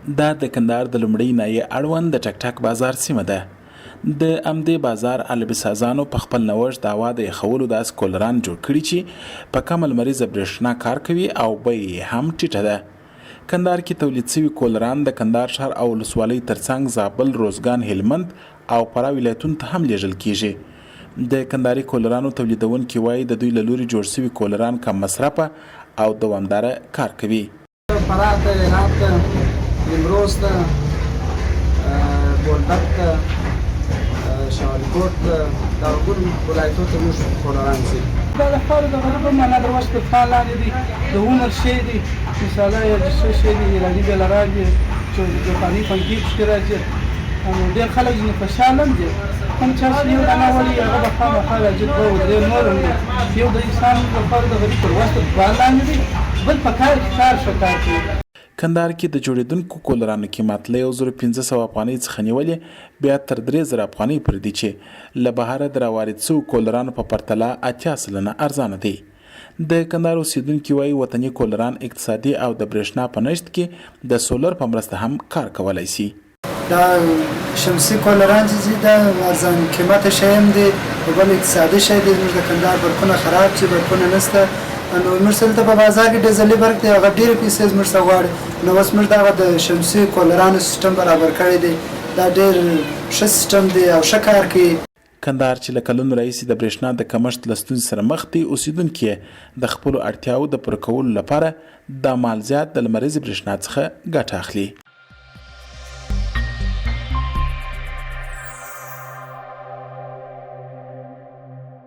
دا د کندهار د لومړۍ ناحیې اړوند د ټک ټاک بازار سیمه ده. د همدې بازار البي سازانو په خپل نوښت د هوا د یخولو داسې کولران جوړ کړي چې په کمه لمریزه برېښنا کار کوي او بیه یې هم ټیټه ده. کندهار کې تولید شوي کولران د کندهار ښار او ولسوالۍ ترڅنګ زابل، روزګان، هلمند او فراه ولایتونو ته هم لیږل کیږي. د کندهاري کولرانو تولیدونکي وایي د دوی له لوري جوړ شوي کولران کم مصرفه او دوامداره کار کوي. فراه ته، هرات ته، نیمروز ته، بولدک ته، شمالکوټ ته، دا ټول ولایتونو ته موږ کولران ځي. دا د خاورې د غربو معنا د وس تر فعال لاندې دي، د عمر شی دي، مثاله یو څه شی دي، ایراني بیلران دي، چې جاپاني پنکي پکې راځي. ډېر خلک ځینې خوشحاله هم دي. کوم چا چې یو دانه ولي هغه به خامخا راځي، دوه او درې نور هم دي. یو د انسان لپاره د غریب تر وس تر فعال لاندې دي، بل په کار کې کار ښه کار کوي. کندهار کې د جوړېدونکو کولرانو قیمت له 1500 افغانۍ څخه نیولې بیا تر 3000 افغانۍ پورې دي چې له بهره د راوارد شوو کولرانو په پرتله 80 سلنه ارزانه دي. د کندهار اوسیدونکي وایي وطني کولران اقتصادي او د برېښنا په نشت کې د سولر په مرسته هم کار کولی شي. دا شمسي کولران چې دا ارزان قیمته شی هم دی او بل اقتصادي شی دی. زموږ د کندهار برقونه خراب چې برقونه نشته، نو موږ دلته په بازار کې ډیزلي برق دی، هغه ډېرې پیسې زموږ څخه غواړي. نو اوس موږ دغه د شمسي کولرانو سیستم برابر کړی دی. دا ډېر ښه سیستم دی او ښه کار کوي. کندهار چې له کلونو راهیسې د برېښنا د کمښت له ستونزې سره مخ دي، اوسیدونکي یې د خپلو اړتیاوو د پوره کولو لپاره د مالزیات د لمریزې برېښنا څخه ګټه اخلي.